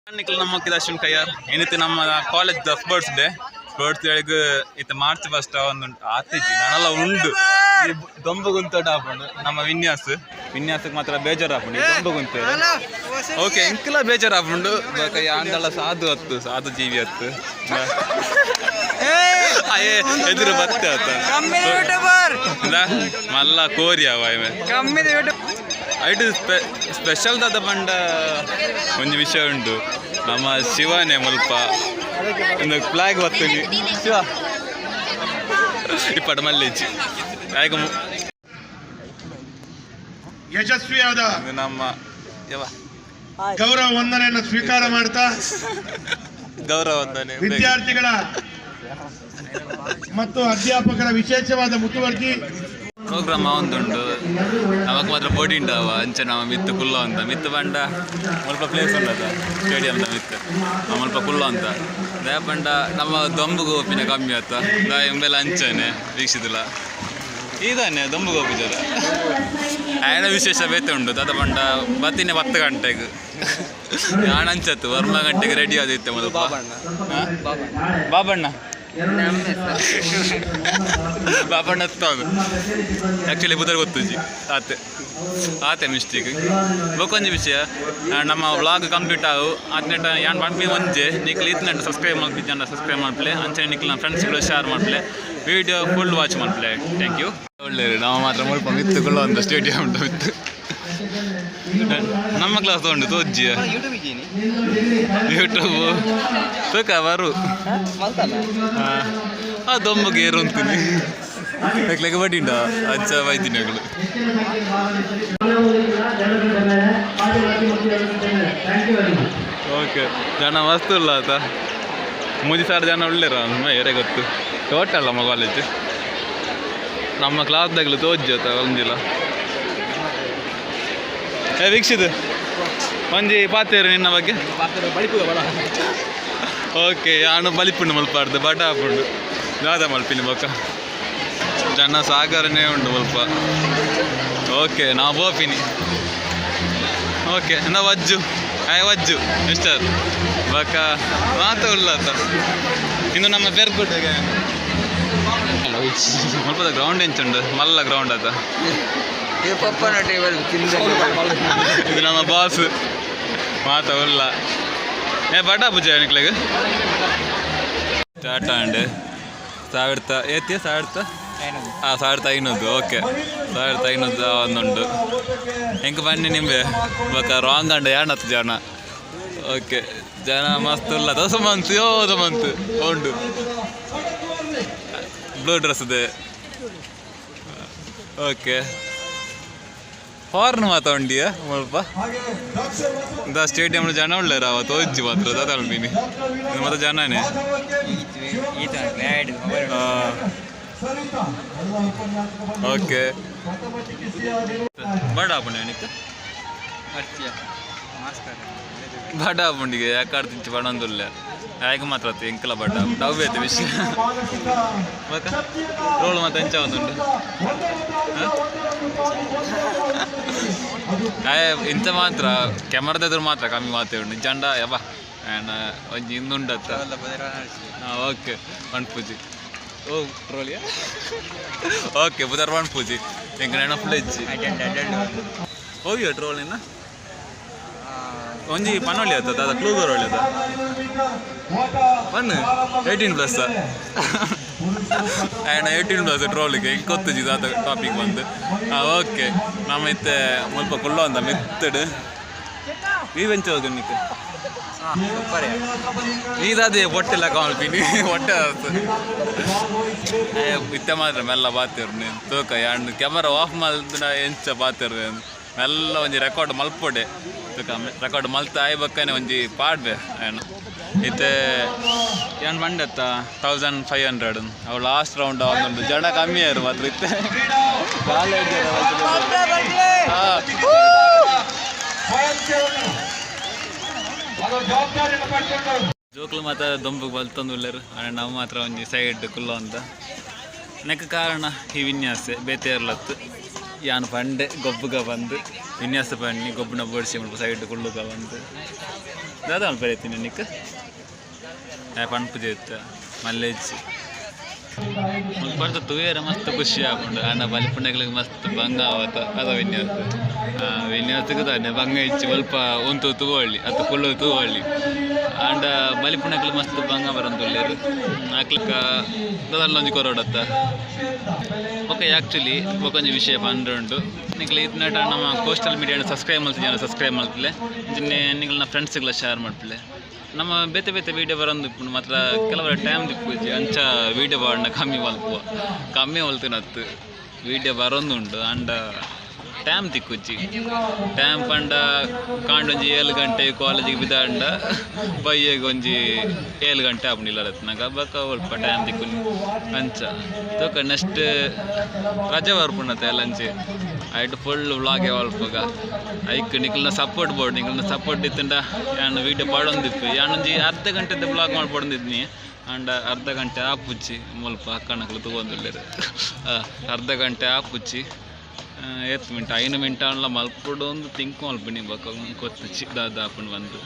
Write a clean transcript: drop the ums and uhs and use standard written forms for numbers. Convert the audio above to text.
ನಮ್ಮಕ್ಕಿದ ಅಶ್ವಿನ್ ಕಯ್ಯಾರ್ ಏನಿತ್ತು ನಮ್ಮ college birthday ಇತ್ತು ಮಾರ್ಚ್ ಫಸ್ಟ್ ಒಂದುಂಟು ಆತಿಜಿ ನಾನೆಲ್ಲ ಉಂಡು ದೊಂಬು ಗುಂತೋಟ ಹಾಕೊಂಡು ನಮ್ಮ ವಿನ್ಯಾಸಕ್ಕೆ ಮಾತ್ರ ಬೇಜಾರು ಹಾಕೊಂಡು ದೊಂಬು ಗುಂತ ಓಕೆ ಇಂಕೆಲ್ಲ ಬೇಜಾರು ಹಾಕೊಂಡು ಅಂದೆಲ್ಲ ಸಾಧು ಜೀವಿ ಹತ್ತು ಎದುರು ಬತ್ತೆ ಮಲ್ಲ ಕೋರಿ ಅವ ಐಟು ಸ್ಪೆಷಲ್ ದಾದ ಪಂಡ ಒಂದು ವಿಷಯ ಉಂಟು ನಮ್ಮ ಶಿವನೇ ಮುಲ್ಪ ಒಂದು ಫ್ಲಾಗ್ ಬರ್ತೇನೆ ಶಿವ ಇಪ್ಪಟ ಮಲ್ಲೇಜಿ ಯಶಸ್ವಿಯಾದ ನಮ್ಮ ಗೌರವ ವಂದನೆಯನ್ನು ಸ್ವೀಕಾರ ಮಾಡ್ತಾ ಗೌರವ ವಂದನೆ ವಿದ್ಯಾರ್ಥಿಗಳ ಮತ್ತು ಅಧ್ಯಾಪಕರ ವಿಶೇಷವಾದ ಮುತುವರ್ಜಿ ಪ್ರೋಗ್ರಾಮ್ ಒಂದುಂಟು ನಮಕ್ ಮಾತ್ರ ಬೋಡಿ ಉಂಟಾವ ಅಂಚೆ ನಮ್ಮ ಮಿತ್ತು ಕುಲ್ಲ ಅಂತ ಮಿತ್ತು ಬಂಡ ಮುಲ್ಪ ಪ್ಲೇಸ್ ಉಂಟದ ಸ್ಟೇಡಿಯಂದ ಮಿತ್ತು ಮುಲ್ಪ ಕುಲ್ಲ ಅಂತ ದೇ ಬಂಡ ನಮ್ಮ ದೊಂಬುಗು ಒಪ್ಪಿನ ಕಮ್ಮಿ ಆತ ಎಂಬೆಲ್ಲ ಅಂಚನೆ ವೀಕ್ಷಿತಿಲ್ಲ ಇದಾನೆ ದೊಂಬುಗು ಒಪ್ಪಿದಾರ ಆಯನ ವಿಶೇಷ ಬೇತೆ ಉಂಟು ತದ ಬಂಡ ಬತ್ತಿನ 10 ಗಂಟೆಗೆ ನಾನು ಅಂಚತ್ತು ವರ್ಮ ಗಂಟೆಗೆ ರೆಡಿ ಆದಿತ್ತೆ ಮುಲ್ಪ ಬಾಬಣ್ಣ ಬಾಬಣ್ಣ ಅದು ಆ್ಯಕ್ಚುಲಿ ಬುಧರ್ ಗೊತ್ತುಜಿ ಆತೆ ಮಿಸ್ಟೇಕ್ ಬೊಕೊಂಜಿ ವಿಷಯ ನಮ್ಮ ವ್ಲಾಗ್ ಕಂಪ್ಲೀಟ್ ಆಗು ಅದನ್ನ ಯಾನ್ ಮಾಡ್ಬಿ ಒಂಜೆ ನಿಕ್ಲಿ ಇತ್ತು ಸಬ್ಸ್ಕ್ರೈಬ್ ಮಾಡ್ಬಿಟ್ಟು ಸಬ್ಸ್ಕ್ರೈಬ್ ಮಾಡ್ಪ್ಲೆ ಅಂಚೆ ನಿಕ್ಲಿ ನಮ್ಮ ಫ್ರೆಂಡ್ಸ್ಗಳು ಶೇರ್ ಮಾಡ್ಪ್ಲೆ ವಿಡಿಯೋ ಫುಲ್ ವಾಚ್ ಮಾಡ್ಪ್ಲೆ ಥ್ಯಾಂಕ್ ಯು ಒಳ್ಳೆಯದು ನಾವು ಮಾತ್ರ ಮುಲ್ಪ ಮಿತ್ತುಗಳು ಒಂದು ಸ್ಟೇಡಿಯಂ ಉಂಟು ಮಿತ್ತು ನಮ್ಮ ಕ್ಲಾಸ್ ತಗೊಂಡು ತೋಜ್ಜಿ ಯೂಟ್ಯೂಬ್ ಬೇಕ ಬರು ದೊಂಬಗೆ ಏರು ಅಂತೀನಿ ಲೆಕ್ಕ ಬಡ್ಡಿಂಡ ಅಜ್ಜ ವೈದ್ಯಗಳು ಓಕೆ ಜನ ಮಸ್ತ್ ಇಲ್ಲ ಆತ 3000 ಜನ ಒಳ್ಳೆರ ಎರೆ ಗೊತ್ತು ಟೋಟಲ್ ನಮ್ಮ ಕಾಲೇಜ್ ನಮ್ಮ ಕ್ಲಾಸ್ದಾಗಲು ತೋಜ್ಜಿ ಆತ ಒಂದಿಲ್ಲ ವೀಕ್ಷಿತ ಒಂಜಿ ಪಾತೇರು ನಿನ್ನ ಬಗ್ಗೆ ಓಕೆ ನಾನು ಬಲಿಪುಂಡು ಮಲ್ಪಾಡ್ದು ಬಡ ಹಾಪುಂಡು ದಾದ ಮಲ್ಪಿನಿ ಬೊಕ್ಕ ಜನ ಸಾಗರನೇ ಉಂಟು ಸ್ವಲ್ಪ ಓಕೆ ನಾವು ಬೋಪಿನಿ ಓಕೆ ನಾ ವಜ್ಜು ಮಿಸ್ಟರ್ ಬೊಕ್ಕ ಮಾತ ಉಳ್ಳಾತ ಇನ್ನು ನಮ್ಮ ಪೇರ್ಕೋಟೆಗೆ ಸ್ವಲ್ಪ ಗ್ರೌಂಡ್ ಎಂಚುಂಡು ಮಲ್ಲ ಗ್ರೌಂಡ್ ಆತ ಇದು ನಮ್ಮ ಬಾಸ್ ಮಾತ ಉಲ್ಲ ಬಡ ಪೂಜ ನಿಕ್ಲೆಗೆ ಟಾಟಾ ಅಂಡ್ 1500 ಓಕೆ 1500 ಒಂದುಂಟು ಹೆಂಗೆ ಬನ್ನಿ ನಿಂಬೆ ಬೊಕ್ಕ ರಾಂಗ್ ಅಂಡ್ 10 ಜನ ಓಕೆ ಜನ ಮಸ್ತ್ ಉಲ್ಲ ದೋಸ ಮಂತ್ ಉಂಡು ಬ್ಲೂ ಡ್ರೆಸ್ ಇದೆ ಓಕೆ ಫಾರ್ನ್ ಮಾತ ಉಂಡಿಯ ಮುಲ್ಪ ಇಂಥ ಸ್ಟೇಡಿಯಂ ಜನ ಉಳ್ಳೇರ ಅವತ್ತು ಓಜ್ಜಿ ಮಾತ್ರ ತಗೊಳ್ತೀನಿ ಮತ್ತೆ ಜನನೇ ಓಕೆ ಬಡ ಪುಣ್ಯನಿಕ್ಕೆ ಬಡ ಪುಂಡಿಗೆ ಯಾಕಾಡ್ ತಿಂಚು ಬಡೊಂದುಲ್ಲ ಯಾಕೆ ಮಾತ್ರ ಎಂಕಲ ಬಡ ಡವ್ ಐತೆ ವಿಷಯ ರೋಲ್ ಮತ್ತೆ ಎಂಚ ಒಂದುಂಟು ಇಂಥ ಮಾತ್ರ ಕ್ಯಾಮರಾದ ಎದುರು ಮಾತ್ರ ಕಮ್ಮಿ ಮಾತೇ ಉಂಟು ಜಂಡ ಯಬ್ಬ ಒಂಜಿ ಇಂದುಂಡತ್ತ ಓಕೆ ಒನ್ ಪೂಜಿ ಓ ಟ್ರೋಲಿಯಾ ಓಕೆ ಬುಧರ್ ಒನ್ ಪೂಜಿ ಎಂಕ ನೆನಪುಲ ಇಚ್ಚಿ ಹೋಗಿಯೋ ಟ್ರೋಲಿನ ಒಂಜಿ ಪನೊಳ್ಳಿ ಆತ ಅದ ಕ್ಲೂಗರ್ ಒಳ್ಳೆದ 18+ ಆ್ಯಂಡ್ 18+ ಟ್ರೋಲಿಗೆ ಈಗ ಗೊತ್ತಿದ್ದು ಅದು ಟಾಪಿಕ್ ಬಂದು ಓಕೆ ನಮ್ಮ ಇತ್ತೆ ಮುಲ್ಪ ಕುಳ್ಳ ಅಂತ ಮಿತ್ತಡು ನೀವೆಂಚ ಹೋಗಿ ನಿಕ್ಕೆ ನೀದಾದೇ ಹೊಟ್ಟೆಲ್ಲ ಕಾಲ್ಪಿನಿ ಹೊಟ್ಟೆ ಇತ್ತೆ ಮಾತ್ರ ಮೆಲ್ಲ ಬಾತಿರು ನೀನು ತೂಕ ಎರಡು ಕ್ಯಾಮರಾ ಆಫ್ ಮಾಡಿದ ಎಂಚ ಬಾತಿರು ಮೆಲ್ಲ ಒಂಜಿ ರೆಕಾರ್ಡ್ ಮಲ್ಪೊಡೆ ರೆಕಾರ್ಡ್ ಮಲ್ತ ಆಯ್ಬಕ್ಕನೆ ಒಂಜಿ ಪಾಡ್ಬೆ ಏನು ಇತ್ತೆ ಏನು ಬಂಡೆತ್ತ 1500 ಅವು ಲಾಸ್ಟ್ ರೌಂಡ್ ಅವನೊಂದು ಜನ ಕಮ್ಮಿ ಆರು ಮಾತ್ರ ಇತ್ತೆ ಜೋಕ್ಲು ಮಾತ್ರ ದೊಂಬಗೆ ಬಲ್ತಂದುಳ್ಳರು ನಾವು ಮಾತ್ರ ಒಂಜಿ ಸೈಡ್ ಕುಲ್ಲ ಅಂತ ನೆಕ್ಕ ಕಾರಣ ಈ ವಿನ್ಯಾಸ ಬೇತೆ ಇರ್ಲತ್ತು ಯಾನು ಪಂಡೆ ಗೊಬ್ಬಗ ಬಂದು ವಿನ್ಯಾಸ ಪಣ್ಣಿ ಗೊಬ್ಬನ ಬೋಡಿಸಿ ಮುಲ್ಪ ಸೈಡ್ ಕುಳ್ಳುಕ ಬಂದು ದಾದ ಅಲ್ಪ ಬರೀತೀನಿ ನಿಕ್ಕ ಪಣಪು ಜೇತ್ತ ಮಲ್ಲೇಜ್ ಮುಲ್ಪ ತೂಯರ ಮಸ್ತ್ ಖುಷಿ ಆಪುಂಡು ಅಣ್ಣ ಬಲಿಪುಂಡಗಳಿಗೆ ಮಸ್ತ್ ಭಂಗ ಆವತ್ತ ಅದ ವಿನ್ಯಾಸಕ್ಕೆ ತಾನೆ ಭಂಗ ಇಚ್ಚಿ ಸ್ವಲ್ಪ ಒಂತು ತೂವಳ್ಳಿ ಅಥವಾ ಕುಳ್ಳು ತೂವಳ್ಳಿ ಅಂಡ ಬಲಿಪುಂಡಗಳು ಮಸ್ತ್ ಭಂಗ ಬರಂದುಳ್ಳೇರು ಹಾಕ್ಲಿಕ್ಕ ಅದಲ್ಲೊಂದು ಕೊರೋಡತ್ತ ಓಕೆ ಆ್ಯಕ್ಚುಲಿ ಒಂದೊಂದು ವಿಷಯ ಬಂದುಂಡು ನಿಂಗೆ ಇದನ್ನ ನಮ್ಮ ಕೋಸ್ಟಲ್ ಮೀಡಿಯಾನ ಸಬ್ಸ್ಕ್ರೈಬ್ ಮಾಡ್ತಿಲ್ಲ ನಿಂಗಳ ಫ್ರೆಂಡ್ಸ್ಗೆಲ್ಲ ಶೇರ್ ಮಾಡ್ತಿಲ್ಲ ನಮ್ಮ ಬೇತೆ ಬೇತೆ ವೀಡಿಯೋ ಬರೋದು ಮಾತ್ರ ಕೆಲವರ ಟೈಮ್ ದಿಪ್ಪುಜಿ ಅಂಚ ವೀಡಿಯೋ ಬಾಂಡ ಕಮ್ಮಿ ಹೊಲ್ತಿನತ್ತು ವೀಡಿಯೋ ಬರೋದುಂಡು ಅಂಡ ಟೈಮ್ ತಿಕ್ಕುಜ್ಜಿ ಟೈಮ್ ಪಂಡ ಕಾಂಡೊಂಜಿ 7 ಗಂಟೆ ಕಾಲೇಜಿಗೆ ಬಿದ್ದಾಂಡ ಬೈಯಗೆ ಒಂಜಿ 7 ಗಂಟೆ ಆಪುಂಡಿಲ್ಲ ರತ್ನಾಗ ಬಕ್ಕ ಸ್ವಲ್ಪ ಟೈಮ್ ತಿಕ್ಕುನಿ ಅಂಚ ತೋಕ ನೆಕ್ಸ್ಟ್ ರಜೆ ಬರ್ಪುಣ್ಣತ್ತೆ ಎಲ್ಲಂಚಿ ಐಟ್ ಫುಲ್ ವ್ಲಾಗೆ ಅಲ್ಪಗ ಐಕ್ ನಿಕ್ಲನ್ನ ಸಪೋರ್ಟ್ ಇತ್ತಂಡ ಯಾನು ವೀಡಿಯೋ ಪಾಡೊಂದಿಪ್ಪು ಯಾನೊಂಜಿ ಅರ್ಧ ಗಂಟೆದ ಬ್ಲಾಗ್ ಮಾಡ್ಪಡೊಂದಿದ್ನಿ ಅಂಡ ಅರ್ಧ ಗಂಟೆ ಆಪುಚ್ಚಿ ಮುಲ್ಪ ಅಕ್ಕಣಕ್ಲು ತಗೊಂಡಿಲ್ಲೇರು ಅರ್ಧ ಗಂಟೆ ಆಪುಚ್ಚಿ 8 ಮಿನಿಟ್ 5 ಮಿನಿಟ್ ಅಲ್ಲ ಮಲ್ಪಡು ಒಂದು ತಿಂಕ್ ಮಲ್ಪನಿ ಬಕ್ಕ ಗೊತ್ತು ದಾದ ಹಾಕೊಂಡು ಬಂದು